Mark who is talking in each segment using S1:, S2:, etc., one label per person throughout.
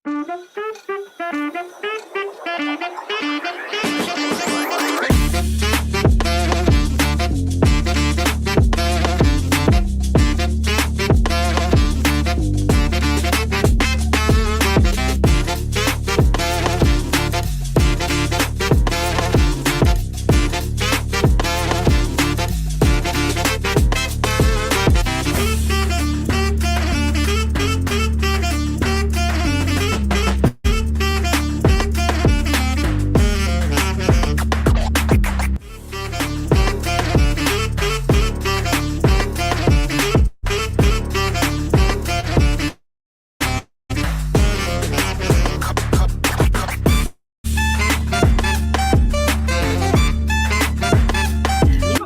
S1: Y'all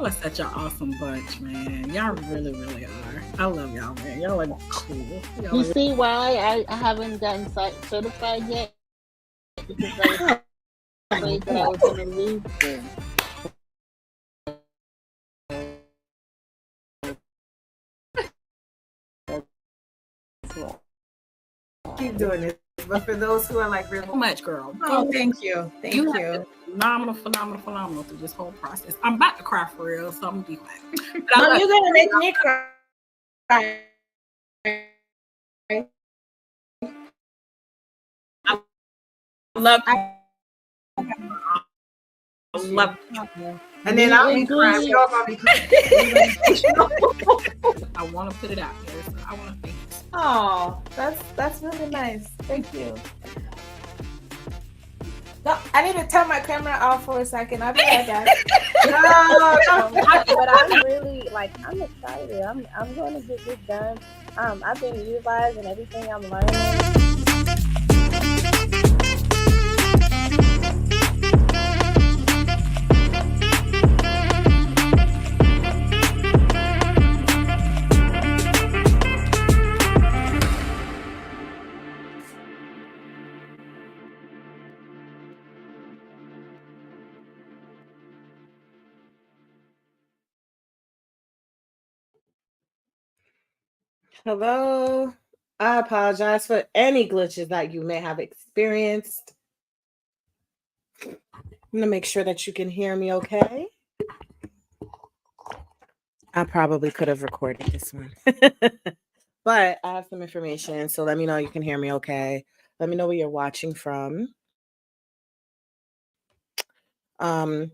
S1: are such an awesome bunch, man. Y'all really, really are. I love y'all, man. Y'all are cool. Y'all
S2: You
S1: are
S2: see why I haven't gotten certified yet? Because I was afraid that I was going to lose them. That's why.
S3: Keep doing it. But for those who are like really,
S1: so much, girl.
S3: oh, thank you, thank
S1: You have
S3: you.
S1: been phenomenal through this whole process. I'm about to cry for real, so I'm gonna be quiet. But I
S3: Mom,
S1: love
S3: you're gonna make me cry.
S1: love
S3: I
S1: love
S3: And then
S2: Me
S3: I'll
S2: and
S3: be crying.
S2: Julie,
S3: Y'all gonna be crying.
S1: I want to put it out there. So I want to thank you.
S3: Oh, that's really nice. Thank you. No, I need to turn my camera off for a second. I'll be right back. No,
S4: But I'm really I'm excited. I'm going to get this done. I've been utilizing everything I'm learning.
S5: Hello. I apologize for any glitches that you may have experienced. I'm going to make sure that you can hear me okay. I probably could have recorded this one. But I have some information, so let me know you can hear me okay. Let me know where you're watching from. I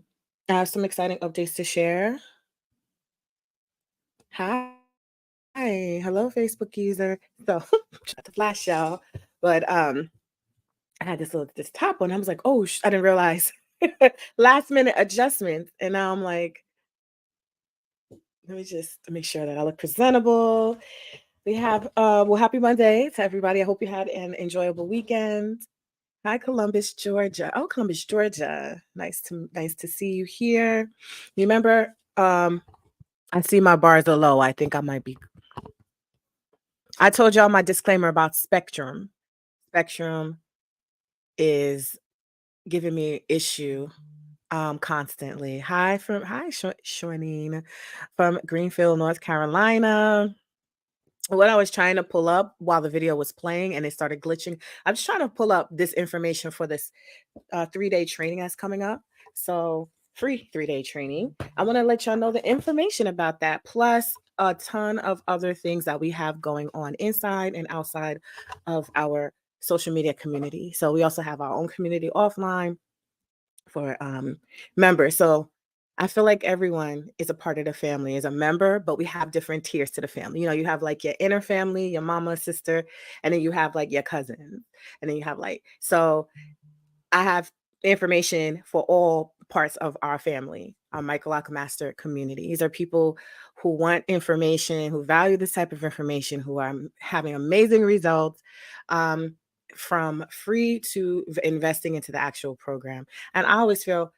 S5: have some exciting updates to share. Hi. Hello, Facebook user. So, try to flash y'all. But I had this top one. I was like, oh, I didn't realize. Last minute adjustments. And now I'm like, let me just make sure that I look presentable. We have well, happy Monday to everybody. I hope you had an enjoyable weekend. Hi, Columbus, Georgia. Oh, Columbus, Georgia. Nice to see you here. Remember, I see my bars are low. I think I might be. I told y'all my disclaimer about Spectrum. Spectrum is giving me issue constantly. Hi, Shornine from Greenfield, North Carolina. What I was trying to pull up while the video was playing and it started glitching, I'm just trying to pull up this information for this 3-day training that's coming up. So free 3-day training. I want to let y'all know the information about that, plus a ton of other things that we have going on inside and outside of our social media community. So we also have our own community offline for members. So I feel like everyone is a part of the family, is a member, but we have different tiers to the family. You know, you have like your inner family, your mama, sister, and then you have like your cousins. And then you have so I have information for all parts of our family, our Michael Lock Master community. These are people who want information, who value this type of information, who are having amazing results. From free to investing into the actual program. And I always feel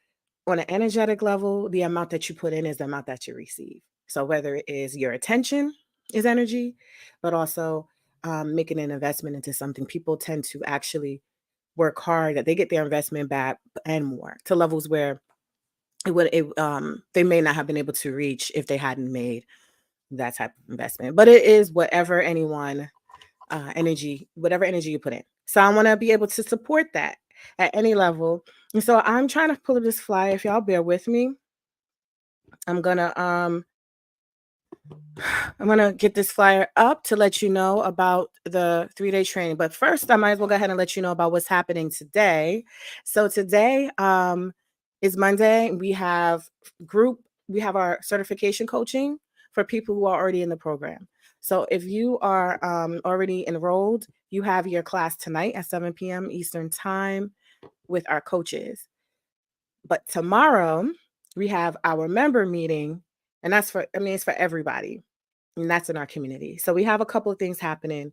S5: on an energetic level, the amount that you put in is the amount that you receive. So whether it is your attention is energy, but also making an investment into something, people tend to actually work hard, that they get their investment back and more to levels where they may not have been able to reach if they hadn't made that type of investment. But it is whatever whatever energy you put in. So I want to be able to support that at any level. And so I'm trying to pull up this flyer. If y'all bear with me, I'm gonna get this flyer up to let you know about the 3-day training. But first, I might as well go ahead and let you know about what's happening today. So today is Monday. We have our certification coaching for people who are already in the program. So if you are already enrolled, you have your class tonight at 7 p.m. Eastern time with our coaches. But tomorrow we have our member meeting, and it's for everybody. And that's in our community. So we have a couple of things happening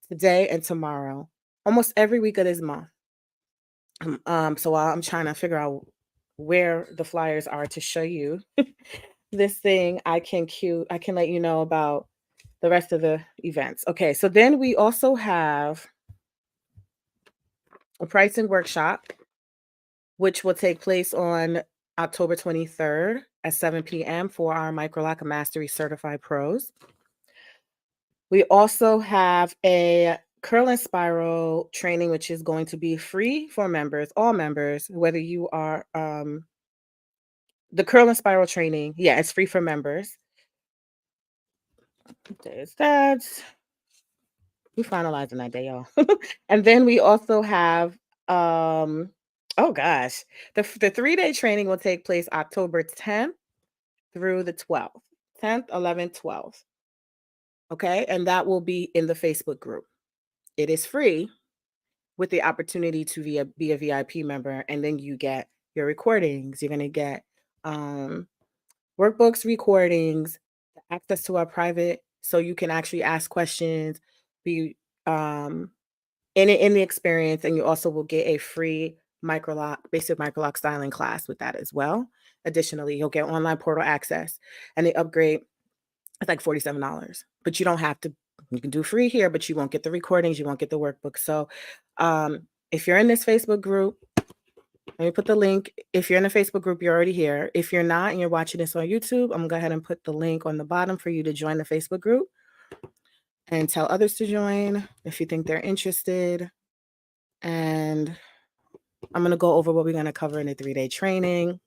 S5: today and tomorrow, almost every week of this month. So while I'm trying to figure out where the flyers are to show you this thing, I can let you know about the rest of the events. Okay, so then we also have a pricing workshop, which will take place on October 23rd at 7 p.m. for our Microlock Mastery Certified Pros. We also have a curl and spiral training, which is going to be free for members, all members, whether you are the curl and spiral training. Yeah, it's free for members. There's that. We finalizing that day, y'all. And then we also have oh gosh, the 3-day training will take place October 10th through the 12th. 10th, 11th, 12th. Okay, and that will be in the Facebook group. It is free with the opportunity to be a VIP member, and then you get your recordings. You're going to get workbooks, recordings, access to our private, so you can actually ask questions, be in the experience, and you also will get a free basic Microlock styling class with that as well. Additionally, you'll get online portal access, and the upgrade is like $47, but you don't have to. You can do free here, but you won't get the recordings, you won't get the workbook. So if you're in this Facebook group, let me put the link. If you're in the Facebook group, you're already here. If you're not and you're watching this on YouTube, I'm going to go ahead and put the link on the bottom for you to join the Facebook group and tell others to join if you think they're interested. And I'm going to go over what we're going to cover in the 3-day training.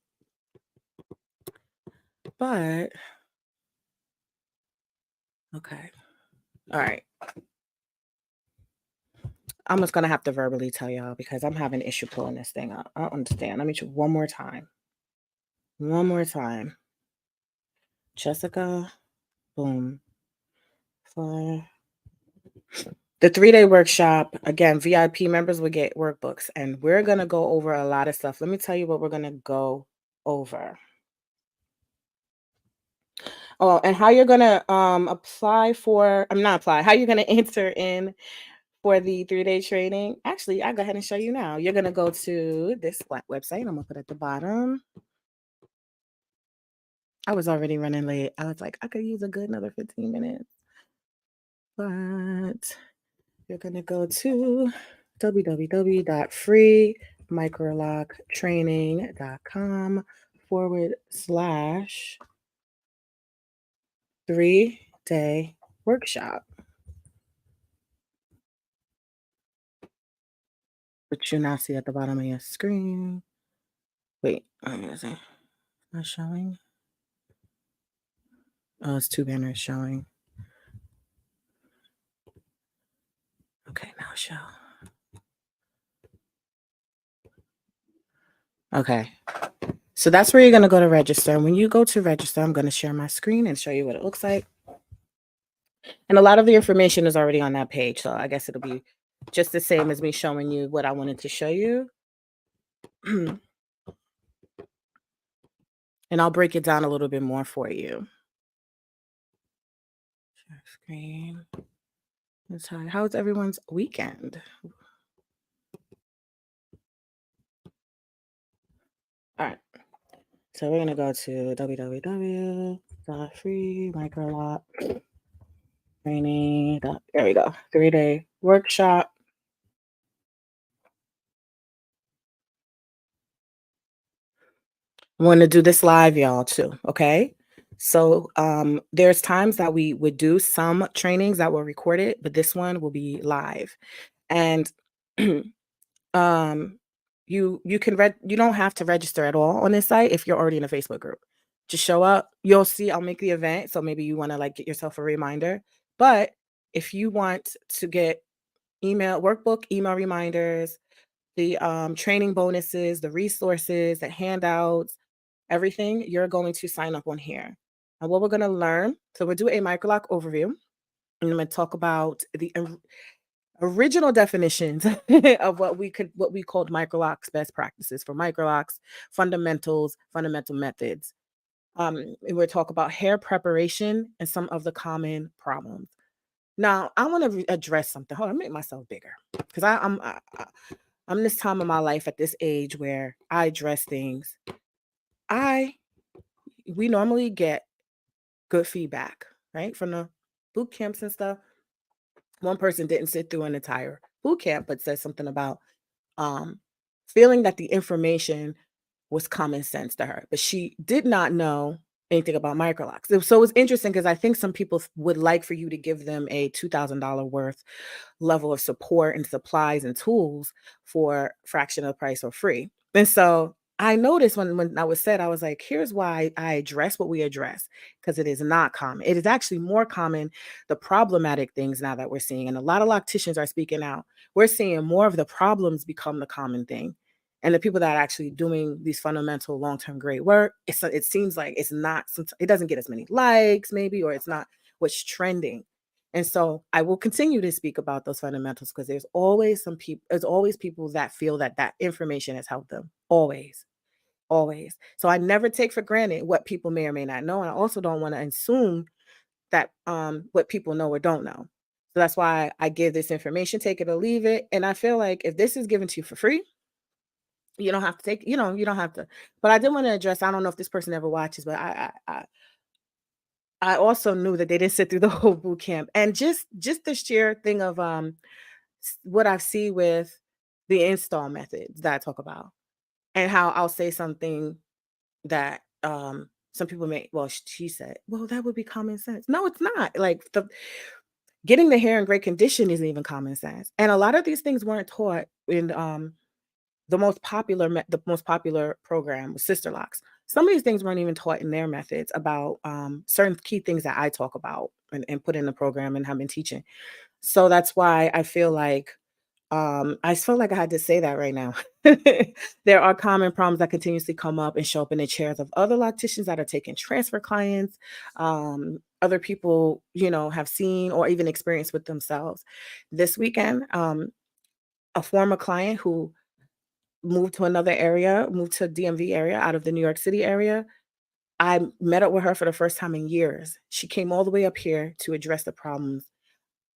S5: But, okay. All right. I'm just going to have to verbally tell y'all because I'm having an issue pulling this thing up. I don't understand. Let me try one more time. One more time. Jessica, boom. For the 3-day workshop, again, VIP members will get workbooks, and we're going to go over a lot of stuff. Let me tell you what we're going to go over. Oh, and how you're going to how you're going to enter in for the 3-day training. Actually, I'll go ahead and show you now. You're going to go to this website. I'm going to put it at the bottom. I was already running late. I was like, I could use a good another 15 minutes. But you're going to go to www.freemicrolocktraining.com/3-day workshop. Which you now see at the bottom of your screen. Wait, let me see. Not showing. Oh, it's 2 banners showing. Okay, now show. Okay. So that's where you're going to go to register. When you go to register, I'm going to share my screen and show you what it looks like. And a lot of the information is already on that page. So I guess it'll be just the same as me showing you what I wanted to show you. And I'll break it down a little bit more for you. Share screen. How's everyone's weekend? All right. So we're going to go to www.freemicrolocktraining. There we go. 3-day workshop. I want to do this live, y'all, too. Okay. So there's times that we would do some trainings that were recorded, but this one will be live. And um, you can you don't have to register at all on this site if you're already in a Facebook group. Just show up. You'll see I'll make the event, so maybe you want to like get yourself a reminder. But if you want to get workbook email reminders, the training bonuses, the resources, the handouts, everything, you're going to sign up on here. And what we're going to learn, so we'll do a microlock overview, and I'm going to talk about the original definitions of what we called microlocks, best practices for microlocks, fundamentals, fundamental methods. And we'll talk about hair preparation and some of the common problems. Now, I want to address something. Hold on, make myself bigger because I'm this time of my life at this age where I address things. We normally get good feedback, right, from the boot camps and stuff. One person didn't sit through an entire boot camp, but said something about feeling that the information was common sense to her, but she did not know anything about microlocks. So it was interesting because I think some people would like for you to give them a $2,000 worth level of support and supplies and tools for fraction of the price or free. And so I noticed when I was said, I was like, here's why I address what we address, because it is not common. It is actually more common, the problematic things now that we're seeing. And a lot of locticians are speaking out. We're seeing more of the problems become the common thing. And the people that are actually doing these fundamental long-term great work, it seems like it's not, it doesn't get as many likes maybe, or it's not what's trending. And so I will continue to speak about those fundamentals because there's always people that feel that information has helped them. Always. So I never take for granted what people may or may not know. And I also don't want to assume that what people know or don't know. So that's why I give this information, take it or leave it. And I feel like if this is given to you for free, you don't have to take, you don't have to. But I did want to address, I don't know if this person ever watches, but I also knew that they didn't sit through the whole boot camp. And just the sheer thing of what I see with the install methods that I talk about, and how I'll say something that some people may, well, she said, well, that would be common sense. No, it's not. Like getting the hair in great condition isn't even common sense. And a lot of these things weren't taught in the most popular program was Sister Locks. Some of these things weren't even taught in their methods about certain key things that I talk about and put in the program and have been teaching. So that's why I feel like I felt like I had to say that right now. There are common problems that continuously come up and show up in the chairs of other locticians that are taking transfer clients. Other people, have seen or even experienced with themselves. This weekend, a former client who moved to DMV area out of the New York City area, I met up with her for the first time in years. She came all the way up here to address the problems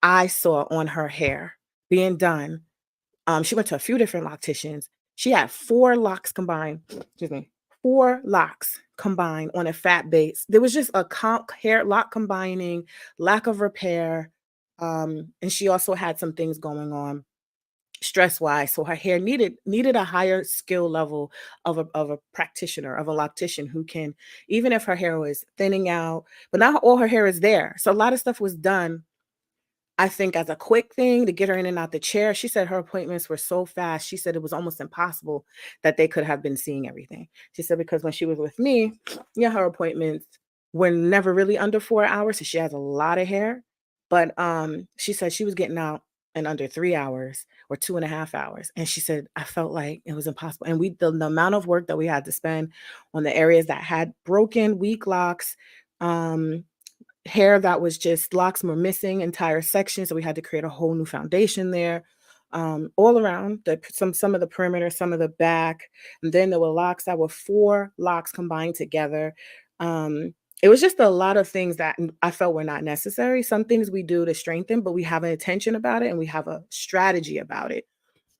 S5: I saw on her hair being done. She went to a few different locticians. She had 4 locks combined. Excuse me, 4 locks combined on a fat base. There was just a hair lock combining, lack of repair, and she also had some things going on stress-wise. So her hair needed a higher skill level of a practitioner, of a loctician who can, even if her hair was thinning out, but not all her hair is there. So a lot of stuff was done, I think, as a quick thing to get her in and out the chair. She said her appointments were so fast. She said it was almost impossible that they could have been seeing everything. She said because when she was with me, her appointments were never really under 4 hours. So she has a lot of hair, but she said she was getting out in under 3 hours or 2.5 hours. And she said, I felt like it was impossible. And the amount of work that we had to spend on the areas that had broken, weak locks, hair that was just locks were missing entire sections. So we had to create a whole new foundation there, all around some of the perimeter, some of the back. And then there were locks that were 4 locks combined together. It was just a lot of things that I felt were not necessary. Some things we do to strengthen, but we have an intention about it and we have a strategy about it.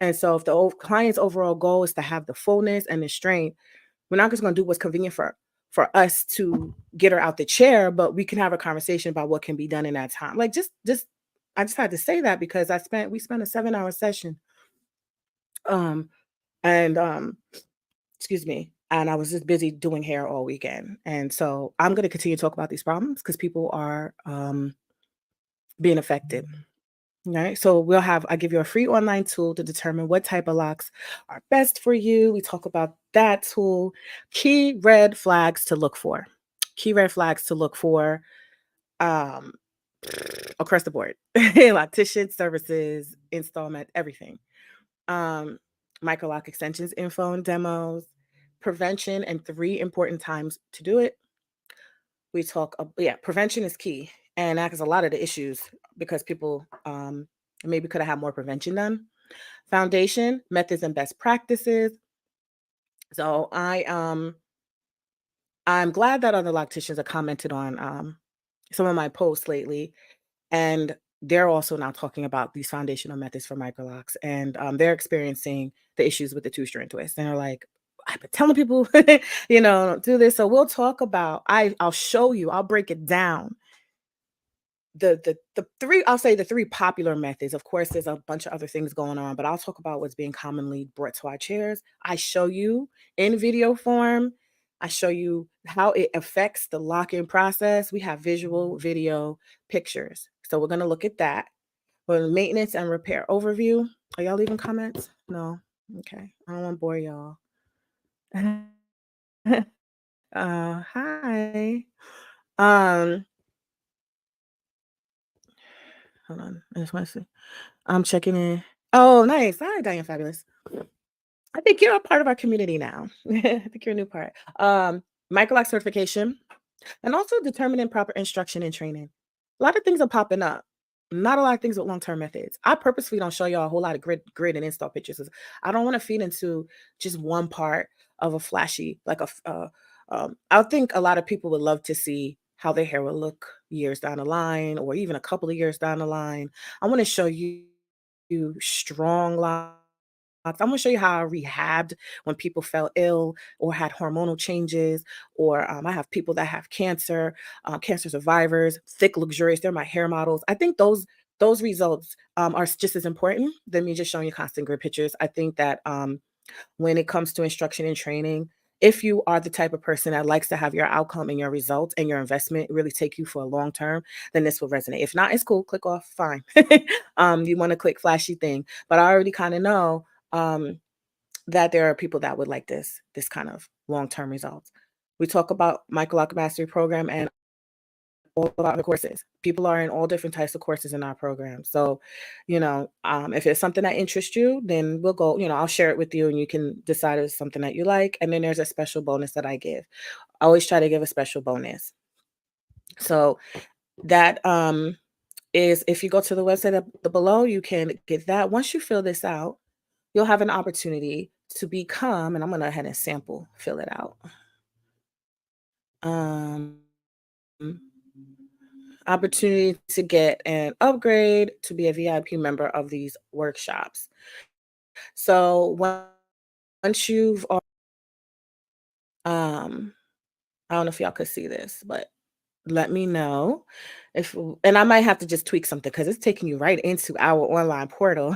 S5: And so if the client's overall goal is to have the fullness and the strength, we're not just going to do what's convenient for us to get her out the chair, but we can have a conversation about what can be done in that time. Like I just had to say that because we spent a 7-hour session. Excuse me. And I was just busy doing hair all weekend. And so I'm going to continue to talk about these problems because people are being affected. Right. So I give you a free online tool to determine what type of locks are best for you. We talk about that tool. Key red flags to look for. Key red flags to look for um across the board. Loctician services, installment, everything. Um, micro lock extensions, info and demos, prevention, and 3 important times to do it. We talk, prevention is key. And that is a lot of the issues because people maybe could have had more prevention done. Foundation, methods and best practices. So I'm glad that other locticians have commented on some of my posts lately, and they're also now talking about these foundational methods for microlocks, and they're experiencing the issues with the two-strand twist, and they're like, I've been telling people, do this. So we'll talk about. I'll show you. I'll break it down. The three popular methods. Of course, there's a bunch of other things going on, but I'll talk about what's being commonly brought to our chairs. I show you in video form. I show you how it affects the lock-in process. We have visual, video, pictures. So we're going to look at that. For the maintenance and repair overview. Are y'all leaving comments? No. Okay. I don't want to bore y'all. Hi. Hold on. I just want to see. I'm checking in. Oh, nice. Hi, Diane Fabulous. I think you're a part of our community now. I think you're a new part. Microlock certification and also determining proper instruction and training. A lot of things are popping up. Not a lot of things with long-term methods. I purposely don't show y'all a whole lot of grid and install pictures. I don't want to feed into just one part of a flashy, I think a lot of people would love to see how their hair will look years down the line or even a couple of years down the line. I want to show you strong locks. I'm going to show you how I rehabbed when people fell ill or had hormonal changes, or I have people that have cancer, cancer survivors, thick, luxurious. They're my hair models. I think those results are just as important than me just showing you constant grid pictures. I think that when it comes to instruction and training, if you are the type of person that likes to have your outcome and your results and your investment really take you for a long term, then this will resonate. If not, it's cool. Click off. Fine. You want to click flashy thing, but I already kind of know that there are people that would like this kind of long-term results. We talk about Microlock Mastery Program and all of our courses. People are in all different types of courses in our program. So, if it's something that interests you, then we'll go, I'll share it with you and you can decide if it's something that you like. And then there's a special bonus that I give. I always try to give a special bonus. So that is, if you go to the website up below, you can get that. Once you fill this out, you'll have an opportunity to become, and I'm going to go ahead and fill it out. Opportunity to get an upgrade to be a VIP member of these workshops. So once you've, I don't know if y'all could see this, but let me know and I might have to just tweak something because it's taking you right into our online portal.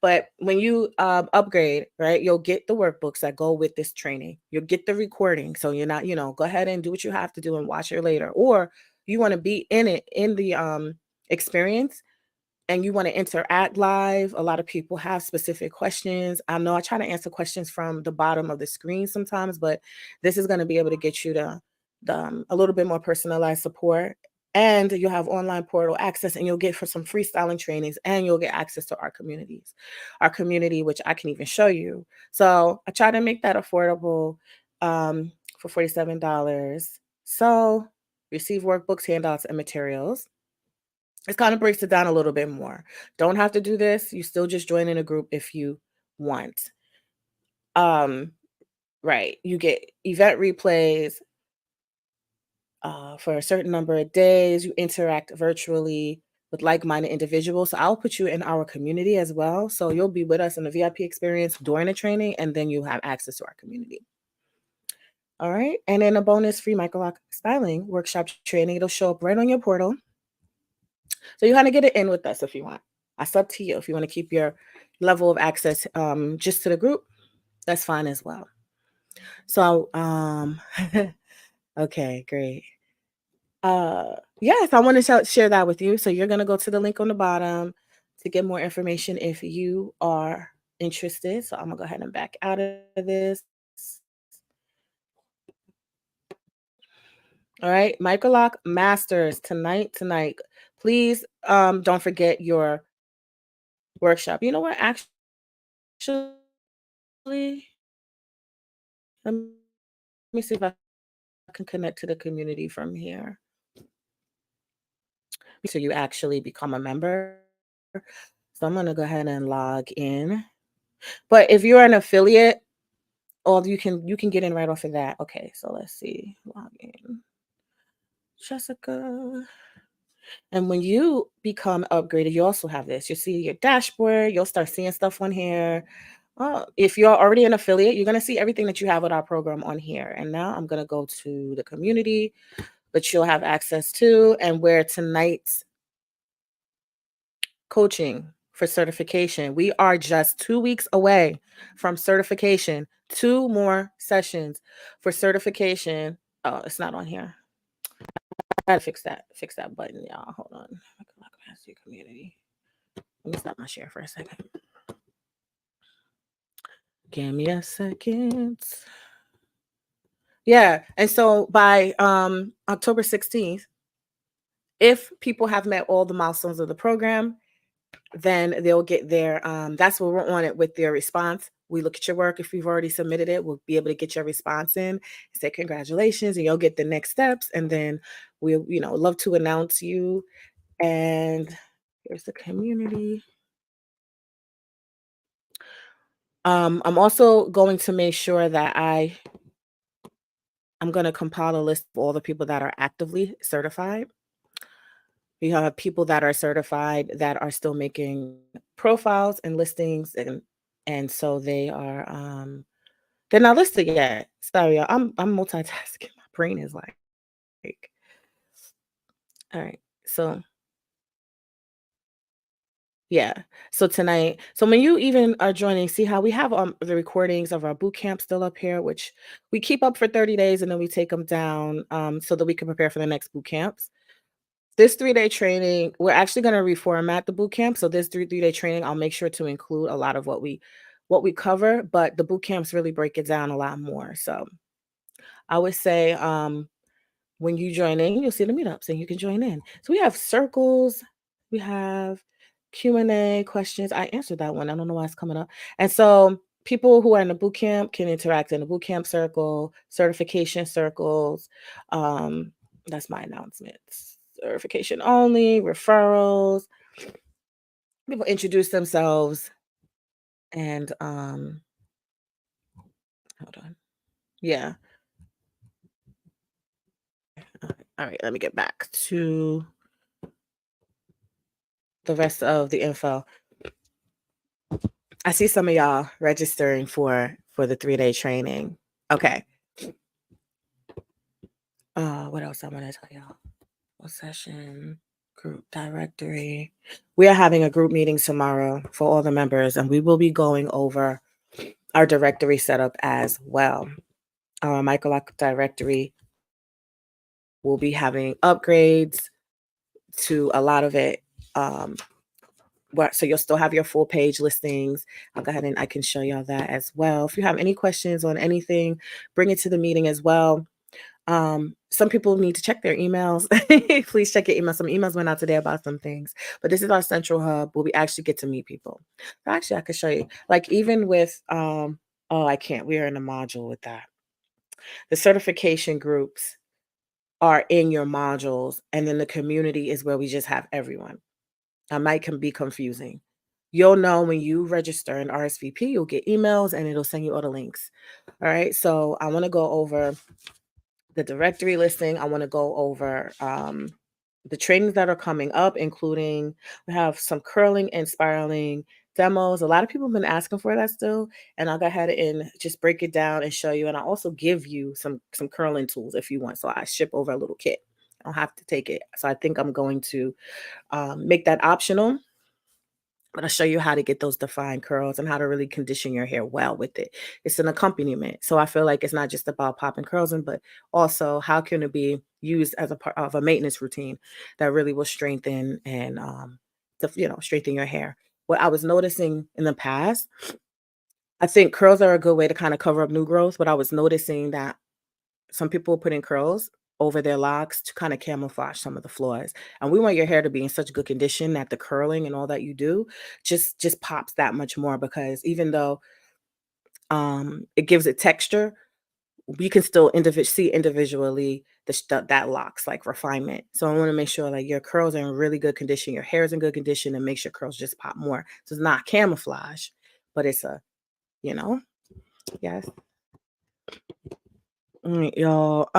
S5: But when you upgrade, right, you'll get the workbooks that go with this training. You'll get the recording. So you're not, go ahead and do what you have to do and watch it later. Or you want to be in the experience and you want to interact live. A lot of people have specific questions. I know I try to answer questions from the bottom of the screen sometimes, but this is going to be able to get you to a little bit more personalized support, and you'll have online portal access, and you'll get for some freestyling trainings, and you'll get access to our community, which I can even show you. So I try to make that affordable for $47. So receive workbooks, handouts, and materials. It kind of breaks it down a little bit more. Don't have to do this. You still just join in a group if you want. Right. You get event replays, for a certain number of days. You interact virtually with like-minded individuals. So I'll put you in our community as well. So you'll be with us in the VIP experience during the training, and then you have access to our community. All right. And then a bonus free Microlock styling workshop training. It'll show up right on your portal. So you kind of get it in with us if you want. That's up to you. If you want to keep your level of access just to the group, that's fine as well. So, okay, great. Yes, I want to share that with you. So you're going to go to the link on the bottom to get more information if you are interested. So I'm gonna go ahead and back out of this. All right, Microlock Masters tonight. Please don't forget your workshop. You know what? Actually, let me see if I can connect to the community from here. So you actually become a member. So I'm gonna go ahead and log in. But if you're an affiliate, or you can get in right off of that. Okay, so let's see. Log in. Jessica. And when you become upgraded, you also have this. You see your dashboard. You'll start seeing stuff on here. If you're already an affiliate, you're going to see everything that you have with our program on here. And now I'm going to go to the community, which you'll have access to, and where tonight's coaching for certification. We are just 2 weeks away from certification. 2 more sessions for certification. Oh, it's not on here. I gotta fix that button, y'all. Hold on. Community. Let me stop my share for a second. Give me a second. Yeah, and so by October 16th, if people have met all the milestones of the program, then they'll get their that's what we're on it with their response. We look at your work. If you've already submitted it, we'll be able to get your response in, say congratulations, and you'll get the next steps. And then we'll, love to announce you. And here's the community. I'm also going to make sure that I'm going to compile a list of all the people that are actively certified. We have people that are certified that are still making profiles and listings, and so they are they're not listed yet. Sorry, y'all. I'm multitasking. My brain is like all right. So yeah. So tonight, so when you even are joining, see how we have the recordings of our boot camp still up here, which we keep up for 30 days and then we take them down so that we can prepare for the next boot camps. This 3-day training, we're actually going to reformat the boot camp. So this 3-day training, I'll make sure to include a lot of what we cover, but the boot camps really break it down a lot more. So I would say when you join in, you'll see the meetups and you can join in. So we have circles, we have Q&A questions. I answered that one. I don't know why it's coming up. And so people who are in the boot camp can interact in the boot camp circle, certification circles. That's my announcements. Certification only, referrals. People introduce themselves. And hold on. Yeah. All right, let me get back to the rest of the info. I see some of y'all registering for the 3-day training. Okay. What else I want to tell y'all? What session? Group directory. We are having a group meeting tomorrow for all the members, and we will be going over our directory setup as well. Our Microlock directory will be having upgrades to a lot of it. So you'll still have your full page listings. I'll go ahead and I can show y'all that as well. If you have any questions on anything, bring it to the meeting as well. Some people need to check their emails. Please check your emails. Some emails went out today about some things, but this is our central hub where we actually get to meet people. So actually, I could show you, like even with, I can't, we are in a module with that. The certification groups are in your modules, and then the community is where we just have everyone. Might can be confusing. You'll know when you register in RSVP, you'll get emails and it'll send you all the links. All right. So I want to go over the directory listing. I want to go over the trainings that are coming up, including we have some curling and spiraling demos. A lot of people have been asking for that still, and I'll go ahead and just break it down and show you. And I'll also give you some curling tools if you want. So I ship over a little kit. I don't have to take it. So I think I'm going to make that optional. But I'll show you how to get those defined curls and how to really condition your hair well with it. It's an accompaniment. So I feel like it's not just about popping curls in, but also how can it be used as a part of a maintenance routine that really will strengthen and to, straighten your hair. What I was noticing in the past, I think curls are a good way to kind of cover up new growth, but I was noticing that some people put in curls over their locks to kind of camouflage some of the flaws. And we want your hair to be in such good condition that the curling and all that you do just pops that much more, because even though it gives it texture, we can still see individually that locks like refinement. So I want to make sure like your curls are in really good condition, your hair is in good condition, and makes your curls just pop more. So it's not camouflage, but it's a, yes. All right, y'all.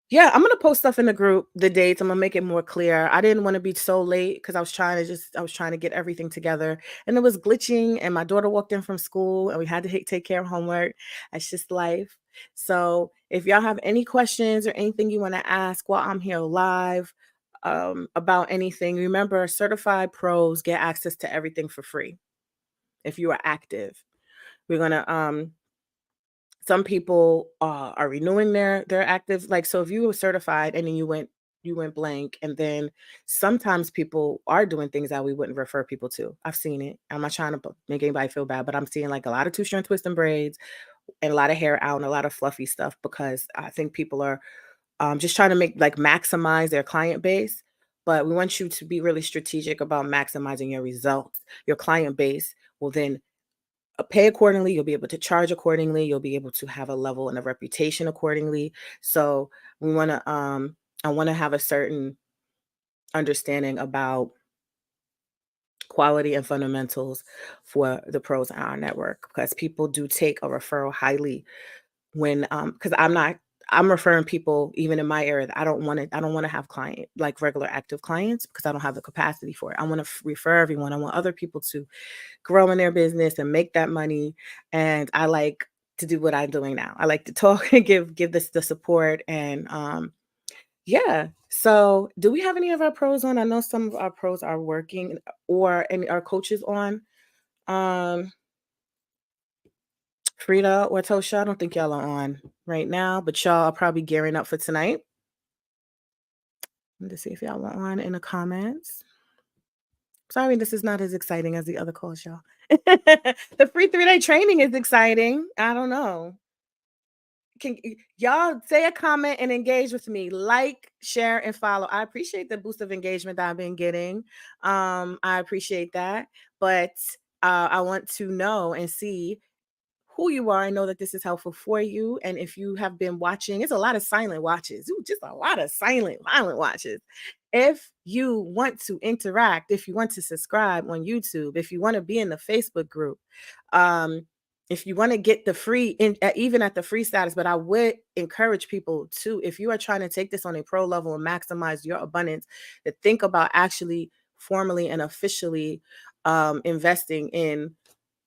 S5: Yeah, I'm gonna post stuff in the group, the dates. I'm gonna make it more clear. I didn't want to be so late because I was trying to get everything together, and it was glitching. And my daughter walked in from school, and we had to take care of homework. That's just life. So if y'all have any questions or anything you want to ask while I'm here live about anything, remember, certified pros get access to everything for free if you are active. We're gonna some people are renewing their active, like, so if you were certified and then you went blank, and then sometimes people are doing things that we wouldn't refer people to. I've seen it. I'm not trying to make anybody feel bad, but I'm seeing like a lot of two-strand twist and braids and a lot of hair out and a lot of fluffy stuff, because I think people are just trying to maximize their client base. But we want you to be really strategic about maximizing your results. Your client base will then pay accordingly. You'll be able to charge accordingly. You'll be able to have a level and a reputation accordingly. So we want to, I want to have a certain understanding about quality and fundamentals for the pros in our network, because people do take a referral highly when, because I'm referring people even in my area that I don't want to have regular active clients, because I don't have the capacity for it. I want to refer everyone. I want other people to grow in their business and make that money. And I like to do what I'm doing now. I like to talk and give this the support. And yeah. So do we have any of our pros on? I know some of our pros are working, or any our coaches on. Frida or Tosha, I don't think y'all are on right now, but y'all are probably gearing up for tonight. Let me see if y'all are on in the comments. Sorry, this is not as exciting as the other calls, y'all. The free 3-day training is exciting. I don't know. Can y'all say a comment and engage with me? Like, share, and follow. I appreciate the boost of engagement that I've been getting. I appreciate that. But I want to know and see who you are. I know that this is helpful for you. And if you have been watching, it's a lot of silent watches. Ooh, just a lot of violent watches. If you want to interact, if you want to subscribe on YouTube, if you want to be in the Facebook group, if you want to get the free, even at the free status, but I would encourage people to, if you are trying to take this on a pro level and maximize your abundance, to think about actually formally and officially investing in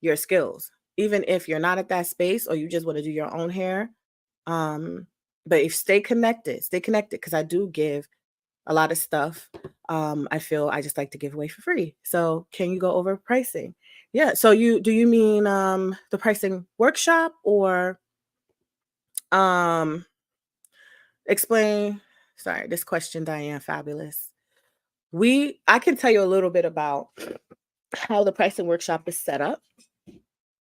S5: your skills. Even if you're not at that space, or you just want to do your own hair. But if stay connected, because I do give a lot of stuff. I feel I just like to give away for free. So can you go over pricing? Yeah. So do you mean the pricing workshop, or explain? Sorry, this question, Diane Fabulous. I can tell you a little bit about how the pricing workshop is set up.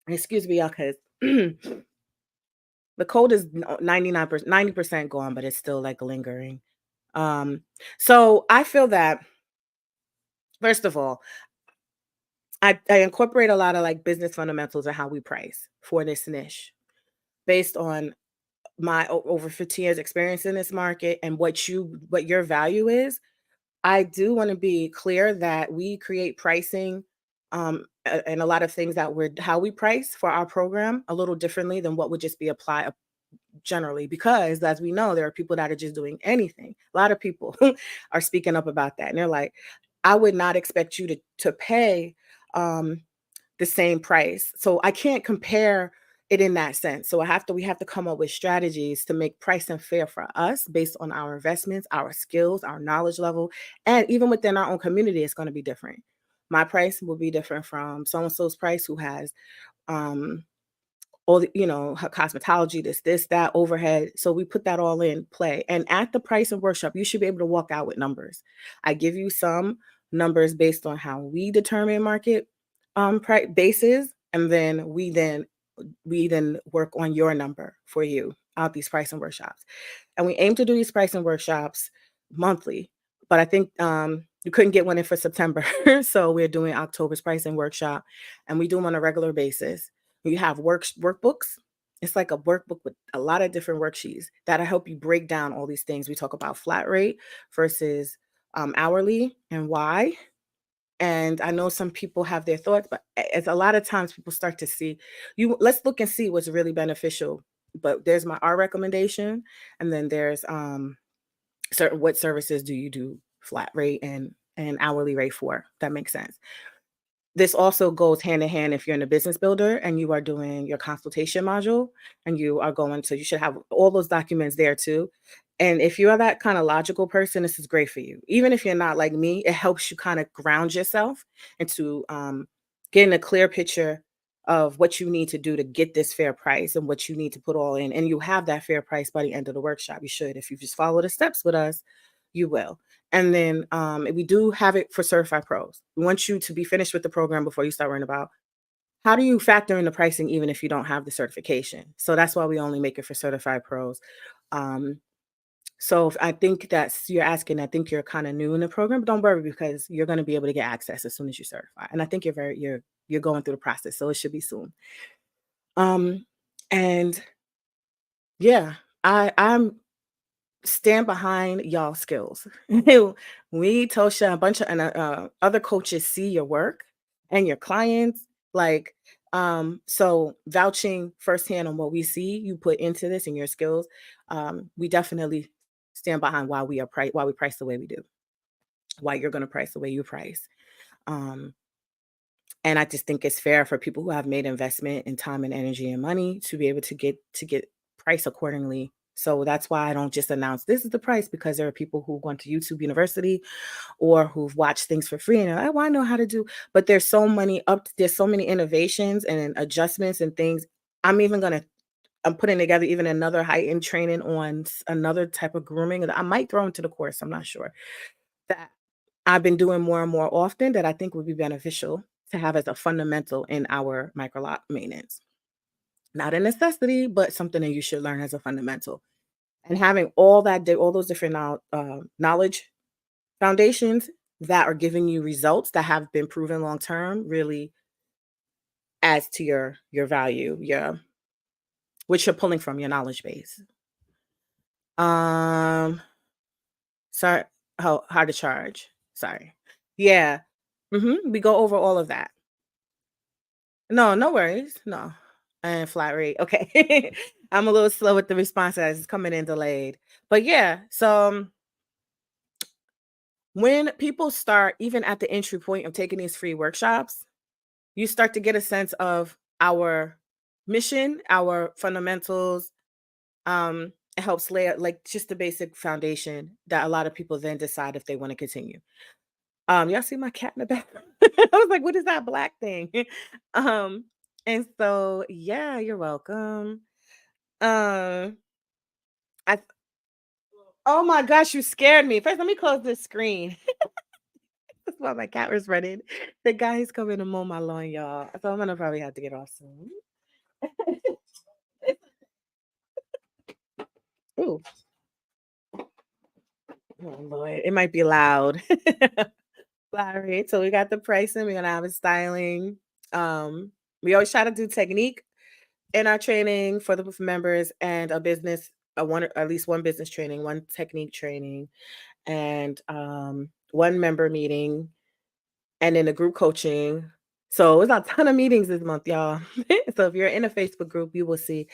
S5: Excuse me, y'all, because the code is 90% gone, but it's still like lingering. So I feel that, first of all, I incorporate a lot of like business fundamentals and how we price for this niche based on my over 15 years experience in this market and what your value is. I do want to be clear that we create pricing and a lot of things how we price for our program a little differently than what would just be applied generally, because as we know, there are people that are just doing anything. A lot of people are speaking up about that, and they're like, I would not expect you to pay the same price. So I can't compare it in that sense. So we have to come up with strategies to make pricing fair for us based on our investments, our skills, our knowledge level, and even within our own community, it's going to be different. My price will be different from so-and-so's price who has all the, her cosmetology, this, that, overhead. So we put that all in play. And at the pricing workshop, you should be able to walk out with numbers. I give you some numbers based on how we determine market price bases, and then we then work on your number for you out these pricing workshops. And we aim to do these pricing workshops monthly, but I think you couldn't get one in for September. So we're doing October's pricing workshop, and we do them on a regular basis. We have workbooks. It's like a workbook with a lot of different worksheets that'll help you break down all these things. We talk about flat rate versus hourly and why. And I know some people have their thoughts, but as a lot of times people start to see you, let's look and see what's really beneficial. But there's our recommendation, and then there's certain what services do you do flat rate and hourly rate for. That makes sense. This also goes hand in hand if you're in a business builder and you are doing your consultation module, and you are going to, you should have all those documents there too. And if you are that kind of logical person, this is great for you. Even if you're not like me, it helps you kind of ground yourself into getting a clear picture of what you need to do to get this fair price and what you need to put all in. And you have that fair price by the end of the workshop. You should. If you just follow the steps with us, you will. And then we do have it for certified pros. We want you to be finished with the program before you start worrying about how do you factor in the pricing even if you don't have the certification. So that's why we only make it for certified pros. So I think that's, you're asking, I think you're kind of new in the program, but don't worry, because you're going to be able to get access as soon as you certify. And I think you're going through the process, so it should be soon. And yeah, I'm stand behind y'all skills. We, Tosha, a bunch of other coaches see your work and your clients, like so vouching firsthand on what we see you put into this and your skills. We definitely stand behind why we price the way we do, why you're going to price the way you price. And I just think it's fair for people who have made investment in time and energy and money to be able to get price accordingly. So that's why I don't just announce this is the price, because there are people who went to YouTube University or who've watched things for free and they're like, well, I know how to do, but there's so many innovations and adjustments and things. I'm putting together even another high-end training on another type of grooming that I might throw into the course. I'm not sure, that I've been doing more and more often that I think would be beneficial to have as a fundamental in our microlot maintenance. Not a necessity, but something that you should learn as a fundamental. And having all those different knowledge foundations that are giving you results that have been proven long-term really adds to your value, which you're pulling from your knowledge base. Sorry, how to charge. Sorry. Yeah. We go over all of that. No worries. No. And flat rate. Okay. I'm a little slow with the response as it's coming in delayed. But yeah, so when people start, even at the entry point of taking these free workshops, you start to get a sense of our mission, our fundamentals. It helps lay out like just the basic foundation that a lot of people then decide if they want to continue. Y'all see my cat in the background? I was like, what is that black thing? And so yeah, you're welcome. Oh my gosh, you scared me. First, let me close this screen. That's why my cat was running. The guy is coming to mow my lawn, y'all. So I'm gonna probably have to get off soon. Ooh. Oh Lord, it might be loud. Sorry. So we got the pricing, we're gonna have a styling. We always try to do technique in our training for the members, and at least one business training, one technique training, and one member meeting, and then a group coaching. So it's a ton of meetings this month, y'all. So if you're in a Facebook group, you will see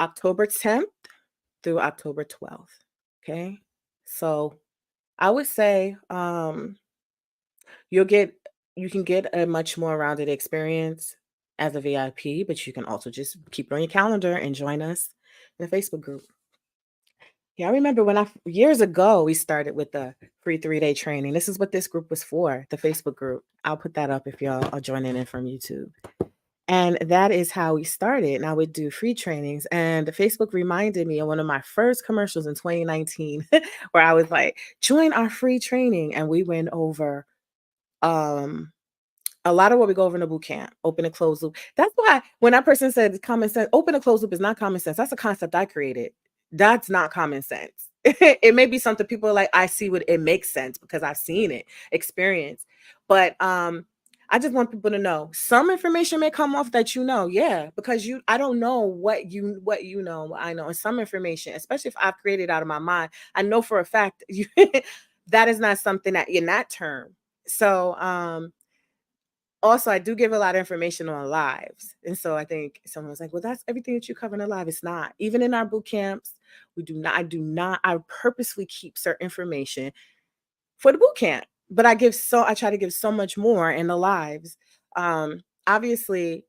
S5: October 10th through October 12th. Okay. So I would say you can get a much more rounded experience as a VIP, but you can also just keep it on your calendar and join us in the Facebook group. Yeah, I remember years ago, we started with the free 3-day training. This is what this group was for, the Facebook group. I'll put that up if y'all are joining in from YouTube. And that is how we started. And I would do free trainings. And Facebook reminded me of one of my first commercials in 2019, where I was like, join our free training. And we went over A lot of what we go over in the boot camp, open and close loop. That's why when that person said common sense, open and close loop is not common sense. That's a concept I created. That's not common sense. It may be something people are like, I see what it makes sense because I've seen it, experience. But I just want people to know some information may come off that yeah, because I don't know what you know, I know. And some information, especially if I've created out of my mind, I know for a fact that is not something that in that term. So also, I do give a lot of information on lives. And so I think someone was like, well, that's everything that you cover in a live. It's not. Even in our boot camps, I purposely keep certain information for the boot camp, but I try to give so much more in the lives. Obviously,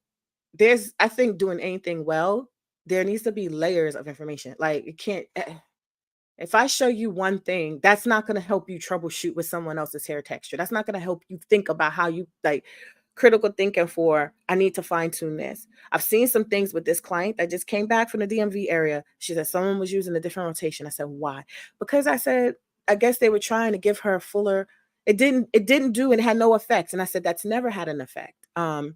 S5: I think doing anything well, there needs to be layers of information. Like it can't, if I show you one thing, that's not going to help you troubleshoot with someone else's hair texture. That's not going to help you think about how you like critical thinking for, I need to fine tune this. I've seen some things with this client that just came back from the DMV area. She said someone was using a different rotation. I said, why? Because I said, I guess they were trying to give her a fuller, it didn't do, and it had no effects. And I said, that's never had an effect. The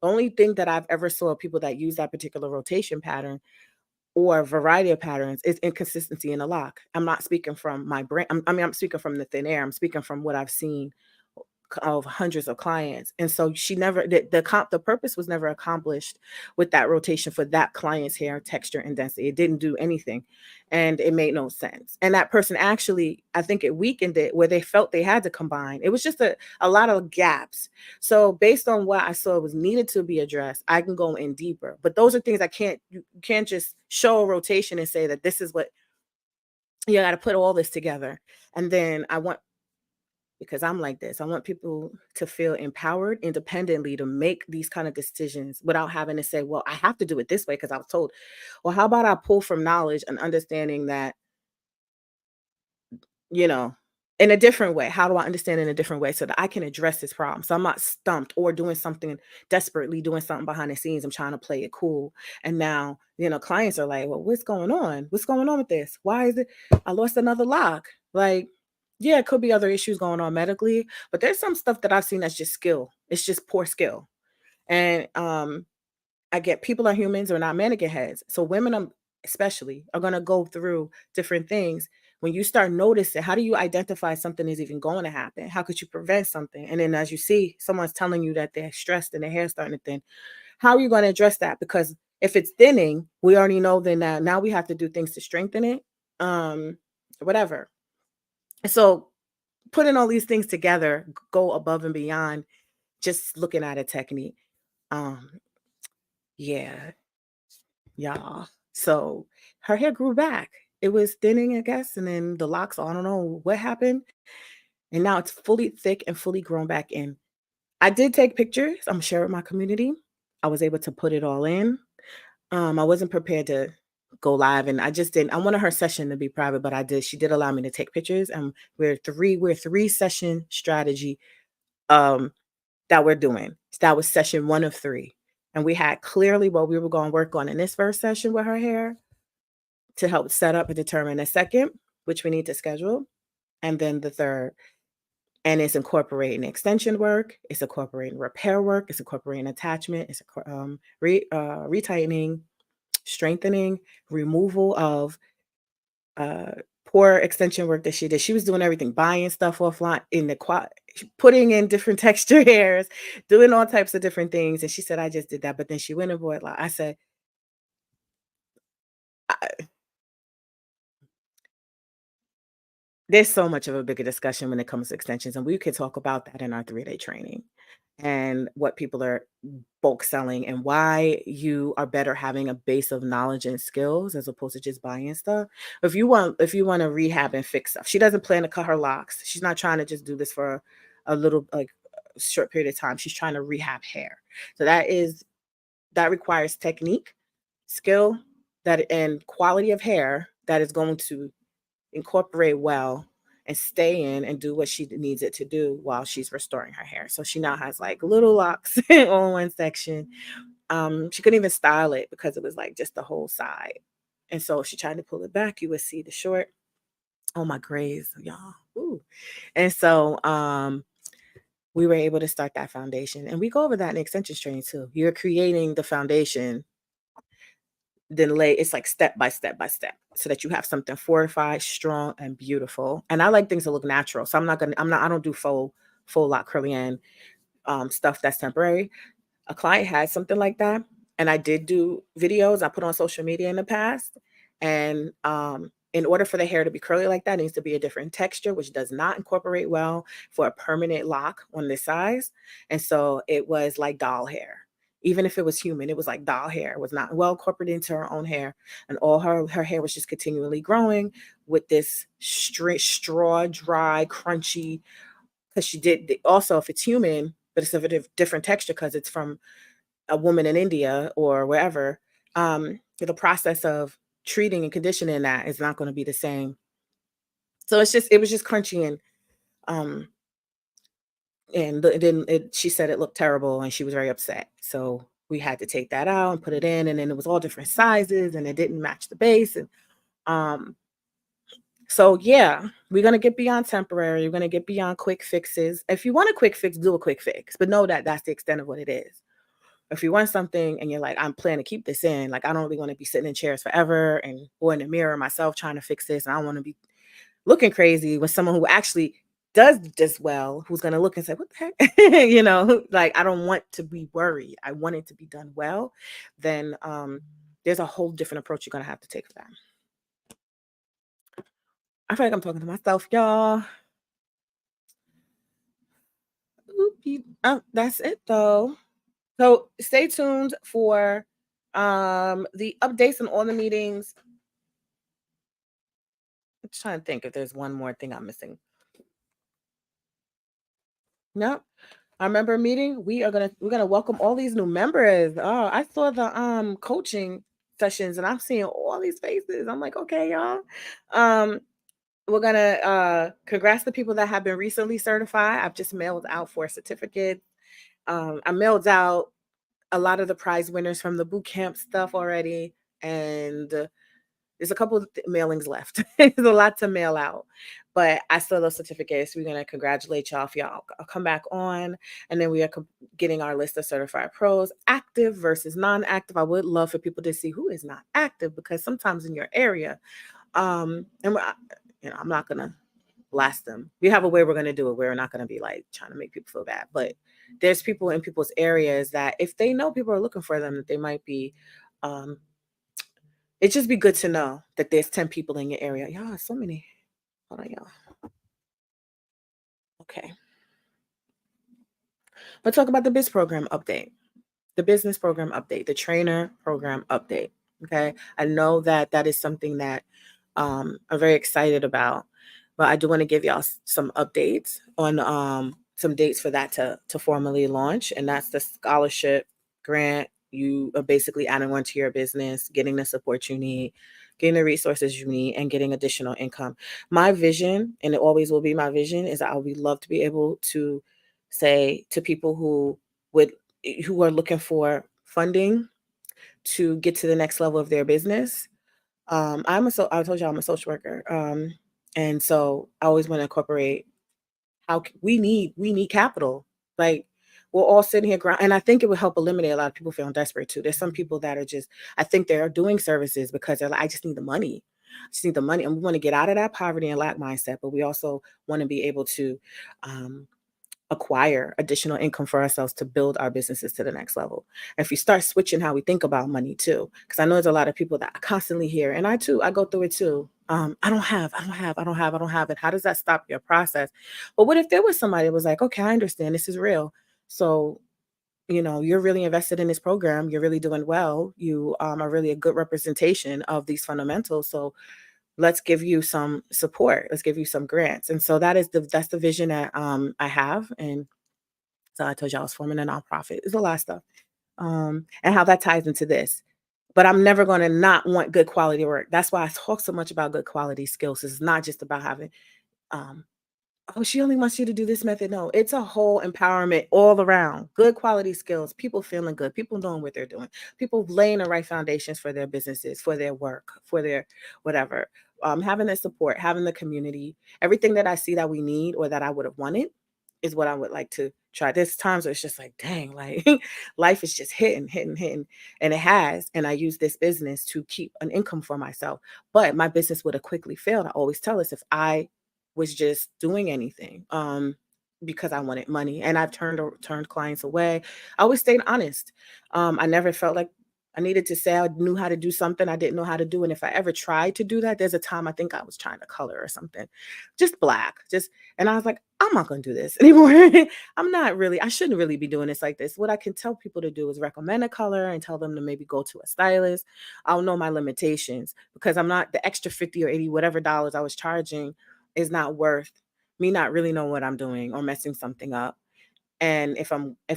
S5: only thing that I've ever saw people that use that particular rotation pattern or a variety of patterns is inconsistency in the lock. I'm not speaking from my brain. I'm speaking from the thin air. I'm speaking from what I've seen of hundreds of clients. And so she never, the purpose was never accomplished with that rotation for that client's hair texture and density. It didn't do anything and it made no sense. And that person actually, I think it weakened it where they felt they had to combine. It was just a lot of gaps. So based on what I saw was needed to be addressed, I can go in deeper. But those are things you can't just show a rotation and say that this is what you got to put all this together. And then because I'm like this, I want people to feel empowered independently to make these kind of decisions without having to say, well, I have to do it this way because I was told. Well, how about I pull from knowledge and understanding that, in a different way? How do I understand in a different way so that I can address this problem? So I'm not stumped or doing something desperately, doing something behind the scenes. I'm trying to play it cool. And now, clients are like, well, what's going on? What's going on with this? Why is it? I lost another lock. Like, yeah, it could be other issues going on medically, but there's some stuff that I've seen that's just skill. It's just poor skill. And I get people are humans, they're not mannequin heads. So women especially are going to go through different things. When you start noticing, how do you identify something is even going to happen? How could you prevent something? And then as you see, someone's telling you that they're stressed and their hair's starting to thin. How are you going to address that? Because if it's thinning, we already know then now we have to do things to strengthen it, whatever. So putting all these things together, go above and beyond just looking at a technique. Yeah, y'all. So her hair grew back. It was thinning, I guess, and then the locks, I don't know what happened. And now it's fully thick and fully grown back in. I did take pictures. I'm sharing with my community. I was able to put it all in. I wasn't prepared to go live, and I just didn't. I wanted her session to be private, but I did. She did allow me to take pictures, and we're 3 session strategy that we're doing. That was session 1 of 3, and we had clearly what we were going to work on in this first session with her hair to help set up and determine the second, which we need to schedule, and then the third. And it's incorporating extension work, it's incorporating repair work, it's incorporating attachment, it's retightening, strengthening, removal of poor extension work that she did. She was doing everything, buying stuff offline, putting in different texture hairs, doing all types of different things. And she said, I just did that. But then she went and bought, I said, there's so much of a bigger discussion when it comes to extensions, and we could talk about that in our 3-day training and what people are bulk selling and why you are better having a base of knowledge and skills as opposed to just buying stuff. If you want to rehab and fix stuff, she doesn't plan to cut her locks. She's not trying to just do this for a little short period of time. She's trying to rehab hair. So that requires technique, skill, and quality of hair that is going to incorporate well and stay in and do what she needs it to do while she's restoring her hair. So she now has little locks on one section. She couldn't even style it because it was just the whole side. And so she tried to pull it back. You would see the short. Oh, my grays, y'all. Ooh. And so we were able to start that foundation. And we go over that in extensions training too. You're creating the foundation, then it's like step by step by step, so that you have something fortified, strong, and beautiful. And I like things to look natural. So I don't do full lock curly stuff that's temporary. A client had something like that, and I did do videos I put on social media in the past. And in order for the hair to be curly like that, it needs to be a different texture, which does not incorporate well for a permanent lock on this size. And so it was like doll hair. Even if it was human, it was like doll hair. It was not well incorporated into her own hair. And all her hair was just continually growing with this straw, dry, crunchy, because she did also, if it's human, but it's of a different texture because it's from a woman in India or wherever, the process of treating and conditioning that is not going to be the same. So it was just crunchy, and then she said it looked terrible and she was very upset. So we had to take that out and put it in, and then it was all different sizes and it didn't match the base. And so yeah, we're going to get beyond temporary. We're going to get beyond quick fixes. If you want a quick fix, do a quick fix, but know that that's the extent of what it is. If you want something and you're like, I'm planning to keep this in, like, I don't really want to be sitting in chairs forever or in the mirror myself trying to fix this. And I don't want to be looking crazy with someone who actually does this well, who's going to look and say, what the heck? Like, I don't want to be worried. I want it to be done well. Then there's a whole different approach you're going to have to take for that. I feel like I'm talking to myself, y'all. That's it though. So stay tuned for the updates on all the meetings. I'm trying to think if there's one more thing I'm missing. No, our member meeting. We're gonna welcome all these new members. Oh, I saw the coaching sessions and I'm seeing all these faces. I'm like, okay, y'all. We're gonna congrats the people that have been recently certified. I've just mailed out 4 certificates. I mailed out a lot of the prize winners from the boot camp stuff already, and there's a couple of mailings left. There's a lot to mail out, but I still those certificates. We're gonna congratulate y'all if y'all come back on, and then we are getting our list of certified pros, active versus non-active. I would love for people to see who is not active, because sometimes in your area, and I'm not gonna blast them. We have a way we're gonna do it. We're not gonna be like trying to make people feel bad, but there's people in people's areas that if they know people are looking for them, that they might be, it'd just be good to know that there's 10 people in your area. Y'all, so many. Hold on, y'all. Okay. Let's talk about the business program update, the trainer program update. Okay. I know that is something that I'm very excited about, but I do want to give y'all some updates on some dates for that to formally launch. And that's the scholarship grant. You are basically adding on to your business, getting the support you need, getting the resources you need, and getting additional income. My vision, and it always will be my vision, is I would love to be able to say to people who are looking for funding to get to the next level of their business. I told you I'm a social worker. And so I always want to incorporate how we need capital. Like, we're all sitting here and I think it would help eliminate a lot of people feeling desperate too. There's some people that are just, I think they're doing services because they're like, I just need the money. And we want to get out of that poverty and lack mindset, but we also want to be able to acquire additional income for ourselves to build our businesses to the next level. And if we start switching how we think about money too, because I know there's a lot of people that I constantly hear, and I go through it too. I don't have it. How does that stop your process? But what if there was somebody that was like, okay, I understand, this is real. So, you're really invested in this program. You're really doing well. You are really a good representation of these fundamentals. So let's give you some support. Let's give you some grants. And so that's the vision that I have. And so I told you I was forming a nonprofit. There's a lot of stuff. And how that ties into this. But I'm never going to not want good quality work. That's why I talk so much about good quality skills. It's not just about having, she only wants you to do this method. No, it's a whole empowerment all around. Good quality skills, people feeling good, people knowing what they're doing, people laying the right foundations for their businesses, for their work, for their whatever. Having the support, having the community, everything that I see that we need or that I would have wanted is what I would like to try. There's times where it's just like, dang, like life is just hitting. And it has. And I use this business to keep an income for myself. But my business would have quickly failed. I always tell us if I was just doing anything. Because I wanted money, and I've turned clients away. I always stayed honest. I never felt like I needed to say I knew how to do something I didn't know how to do. And if I ever tried to do that, there's a time I think I was trying to color or something, just black, and I was like, I'm not going to do this anymore. I shouldn't really be doing this like this. What I can tell people to do is recommend a color and tell them to maybe go to a stylist. I'll know my limitations because I'm not the extra 50 or 80, whatever dollars I was charging is not worth me not really knowing what I'm doing or messing something up. And if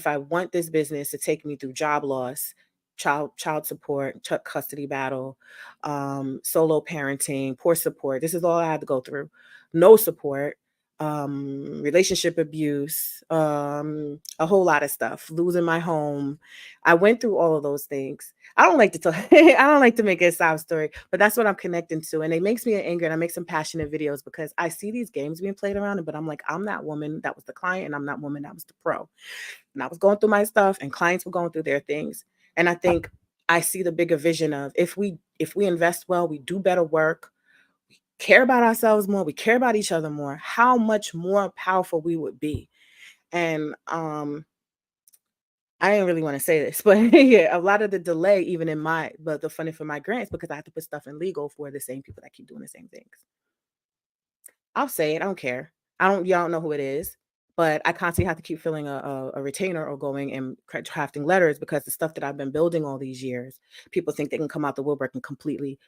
S5: I want this business to take me through job loss, child support, custody battle, solo parenting, poor support, this is all I had to go through. No support, relationship abuse, a whole lot of stuff, losing my home. I went through all of those things. I don't like to talk, I don't like to make it a sob story, but that's what I'm connecting to. And it makes me angry, and I make some passionate videos because I see these games being played around, but I'm like, I'm that woman that was the client, and I'm that woman that was the pro. And I was going through my stuff, and clients were going through their things. And I think I see the bigger vision of if we invest well, we do better work, care about ourselves more, we care about each other more, how much more powerful we would be. And I didn't really want to say this, but yeah, a lot of the delay, even in the funding for my grants, because I have to put stuff in legal for the same people that keep doing the same things. I'll say it. I don't care. Y'all don't know who it is, but I constantly have to keep filling a retainer or going and drafting letters because the stuff that I've been building all these years, people think they can come out the woodwork and completely,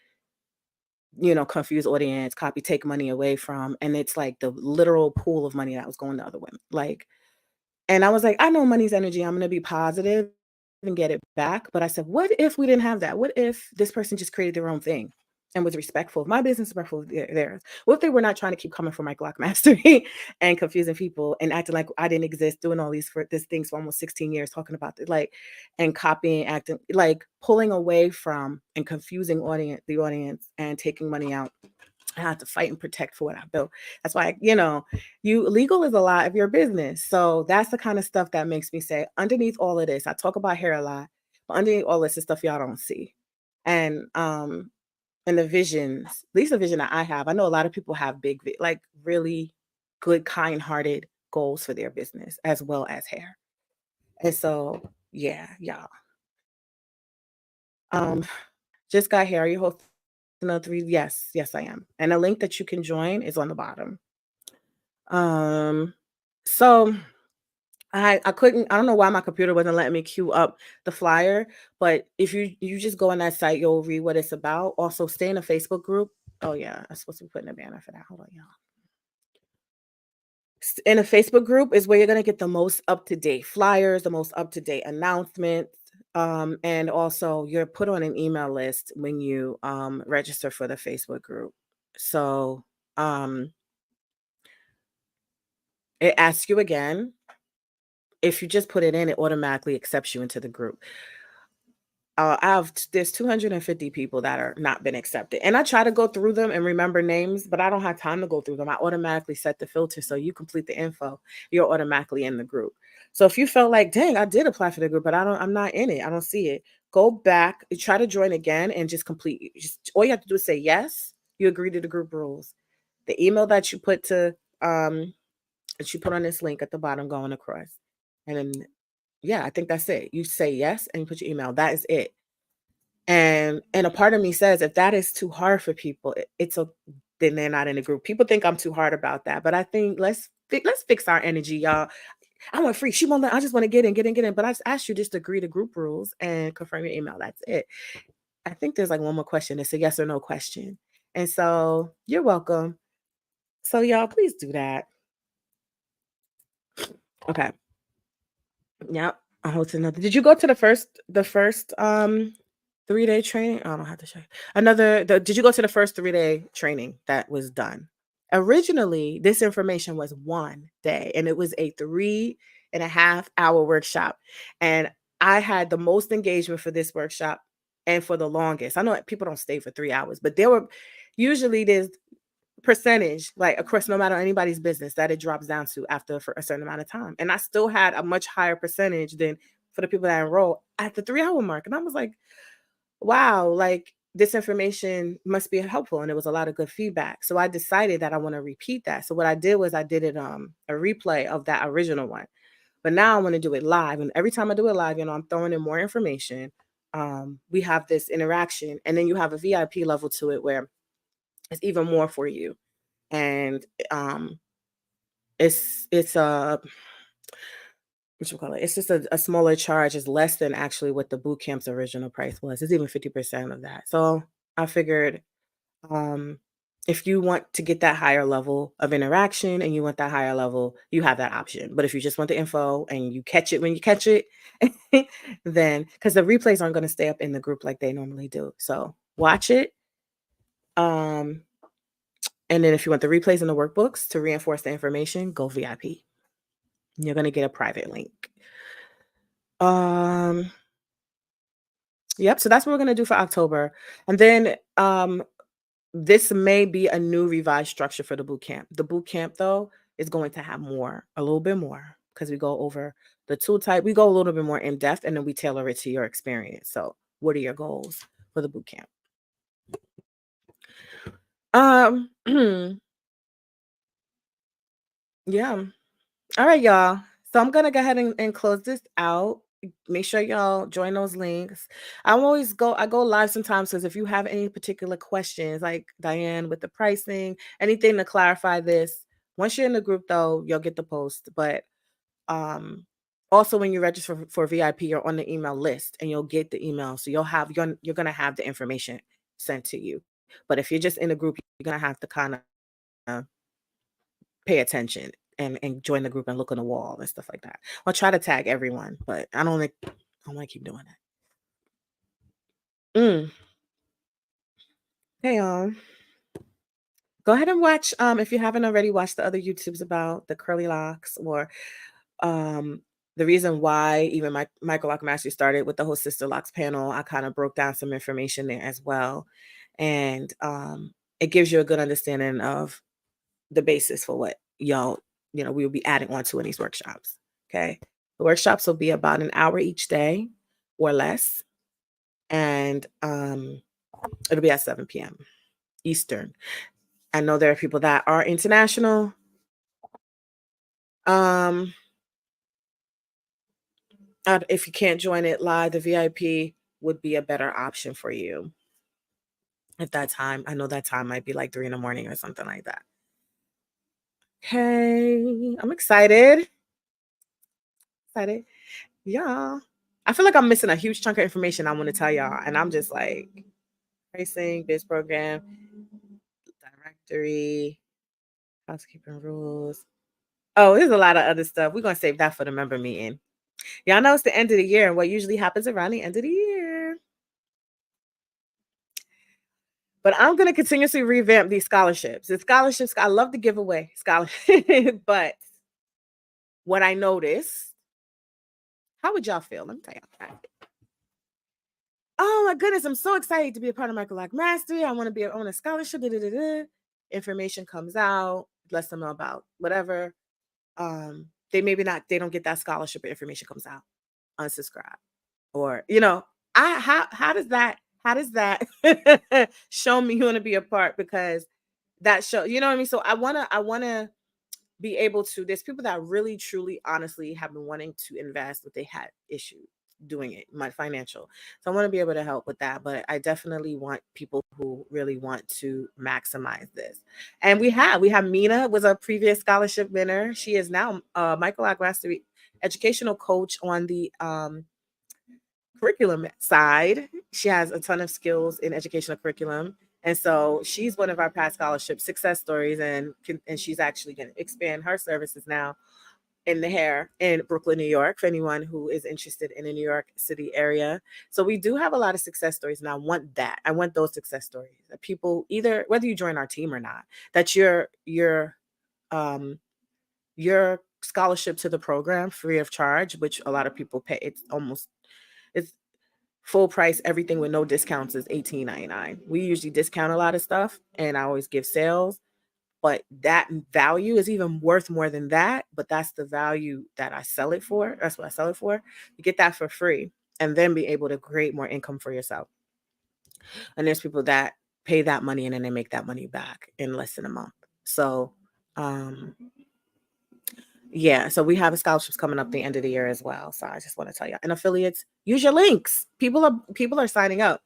S5: confuse audience, take money away from. And it's like the literal pool of money that was going to other women. And I was like, I know money's energy. I'm going to be positive and get it back. But I said, what if we didn't have that? What if this person just created their own thing and was respectful of my business, respectful of theirs? What if they were not trying to keep coming for my Glock mastery and confusing people and acting like I didn't exist, doing all these things for almost 16 years, talking about it, and copying, acting, pulling away from and confusing the audience and taking money out. I have to fight and protect for what I built. That's why, legal is a lot of your business. So that's the kind of stuff that makes me say, underneath all of this, I talk about hair a lot, but underneath all this is stuff y'all don't see. And the visions, at least the vision that I have, I know a lot of people have big, really good, kind-hearted goals for their business as well as hair. And so, yeah, y'all. Just got hair. You host another 3? Yes, I am. And the link that you can join is on the bottom. So I don't know why my computer wasn't letting me queue up the flyer, but if you just go on that site, you'll read what it's about. Also, stay in a Facebook group. Oh yeah, I'm supposed to be putting a banner for that. Hold on, y'all. In a Facebook group is where you're gonna get the most up-to-date flyers, the most up-to-date announcements. And also you're put on an email list when you register for the Facebook group. So it asks you again. If you just put it in, it automatically accepts you into the group. There's 250 people that are not been accepted. And I try to go through them and remember names, but I don't have time to go through them. I automatically set the filter. So you complete the info, you're automatically in the group. So if you felt like, dang, I did apply for the group, but I'm not in it, I don't see it, go back, try to join again and just complete. All you have to do is say, yes, you agree to the group rules. The email that you put that you put on this link at the bottom going across. And then, yeah, I think that's it. You say yes and you put your email. That is it. And a part of me says, if that is too hard for people, then they're not in the group. People think I'm too hard about that, but I think let's fix our energy, y'all. I want free. She won't. I just want to get in. But I just asked you just to agree to group rules and confirm your email. That's it. I think there's one more question. It's a yes or no question. And so you're welcome. So y'all, please do that. Okay. Yep. I hope another. Did you go to the first 3-day training? I don't have to show you. Did you go to the first 3-day training that was done? Originally, this information was 1 day, and it was a 3.5-hour workshop. And I had the most engagement for this workshop and for the longest. I know people don't stay for 3 hours, but there's percentage, like of course, no matter anybody's business, that it drops down to after for a certain amount of time. And I still had a much higher percentage than for the people that enroll at the 3 hour mark. And I was like, wow, like this information must be helpful. And there was a lot of good feedback. So I decided that I want to repeat that. So what I did was I did it a replay of that original one. But now I want to do it live. And every time I do it live, I'm throwing in more information. We have this interaction, and then you have a VIP level to it where it's even more for you. And it's what you call it? It's just a smaller charge. It's less than actually what the boot camp's original price was. It's even 50% of that. So I figured if you want to get that higher level of interaction and you want that higher level, you have that option. But if you just want the info and you catch it when you catch it, then because the replays aren't going to stay up in the group like they normally do. So watch it. And then if you want the replays and the workbooks to reinforce the information, go VIP. You're going to get a private link. Yep. So that's what we're going to do for October. And then this may be a new revised structure for the boot camp. The boot camp, though, is going to have a little bit more, because we go over the tool type. We go a little bit more in depth, and then we tailor it to your experience. So what are your goals for the boot camp? Yeah. All right, y'all. So I'm going to go ahead and close this out. Make sure y'all join those links. I go live sometimes, because if you have any particular questions, like Diane with the pricing, anything to clarify this, once you're in the group, though, you'll get the post. But also when you register for VIP, you're on the email list and you'll get the email. So you're going to have the information sent to you. But if you're just in the group, you're going to have to kind of pay attention and join the group and look on the wall and stuff like that. I'll try to tag everyone, but I don't want to keep doing that. Hey, go ahead and watch, if you haven't already watched the other YouTubes about the curly locks, or the reason why even Michael Lock Mastery started with the whole Sister Locks panel. I kind of broke down some information there as well. And it gives you a good understanding of the basis for what y'all, we will be adding on to in these workshops. Okay. The workshops will be about an hour each day or less. And it'll be at 7 p.m. Eastern. I know there are people that are international. If you can't join it live, the VIP would be a better option for you. At that time, I know that time might be like 3 a.m. or something like that. Okay, I'm excited. Yeah. I feel like I'm missing a huge chunk of information I want to tell y'all. And I'm just like, pricing, biz program, directory, housekeeping rules. Oh, there's a lot of other stuff. We're going to save that for the member meeting. Y'all know it's the end of the year, and what usually happens around the end of the year. But I'm going to continuously revamp these scholarships. The scholarships, I love to give away scholarships, but what I noticed, how would y'all feel? Let me tell y'all. Oh my goodness, I'm so excited to be a part of Michael Lock Mastery. I want to be on a scholarship. Information comes out, lets them know about whatever. They don't get that scholarship, but information comes out. Unsubscribe. Or, how does that show me you want to be a part? Because that show, you know what I mean? So I wanna be able to, there's people that really, truly, honestly have been wanting to invest, but they had issues doing it, my financial. So I want to be able to help with that. But I definitely want people who really want to maximize this. And we have Mina, was a previous scholarship winner. She is now Michael Lock Mastery educational coach on the curriculum side. She has a ton of skills in educational curriculum. And so she's one of our past scholarship success stories, and she's actually going to expand her services now in the hair in Brooklyn, New York, for anyone who is interested in the New York City area. So we do have a lot of success stories, and I want that. I want those success stories that people, either whether you join our team or not, that your scholarship to the program free of charge, which a lot of people pay. It's full price, everything with no discounts is $18.99. We usually discount a lot of stuff, and I always give sales. but that value is even worth more than that. But that's the value that I sell it for. That's what I sell it for. You get that for free and then be able to create more income for yourself. And there's people that pay that money and then they make that money back in less than a month. So, yeah, so we have scholarships coming up the end of the year as well. So I just want to tell you, and affiliates, use your links. People are signing up,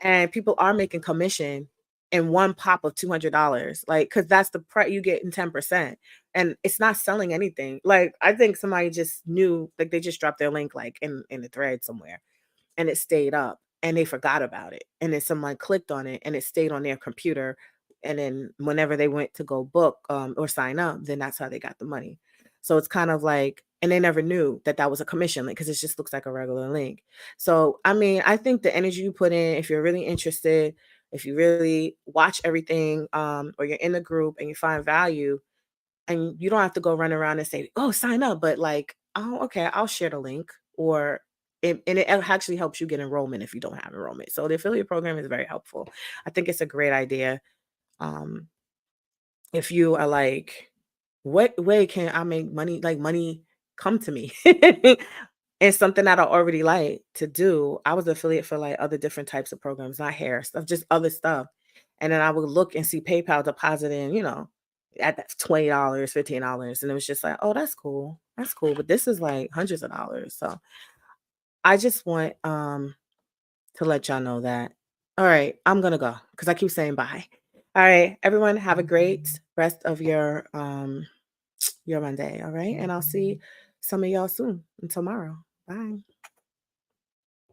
S5: and people are making commission in one pop of $200. Like, because that's the price you get in 10%, and it's not selling anything. Like, I think somebody just knew, like, they just dropped their link like in the thread somewhere, and it stayed up, and they forgot about it, and then someone clicked on it, and it stayed on their computer, and then whenever they went to go book or sign up, then that's how they got the money. So it's kind of like, and they never knew that that was a commission link because it just looks like a regular link. So, I mean, I think the energy you put in, if you're really interested, if you really watch everything, or you're in the group and you find value, and you don't have to go run around and say, oh, sign up, but like, oh, okay, I'll share the link, or and it actually helps you get enrollment if you don't have enrollment. So the affiliate program is very helpful. I think it's a great idea. If you are like, what way can I make money? Like, money come to me. It's something that I already like to do. I was affiliate for like other different types of programs, not hair stuff, just other stuff. And then I would look and see PayPal depositing, at that $20, $15. And it was just like, oh, that's cool. That's cool. But this is like hundreds of dollars. So I just want to let y'all know that. All right, I'm gonna go because I keep saying bye. All right, everyone, have a great rest of your Monday. All right, and I'll see some of y'all soon and tomorrow. Bye.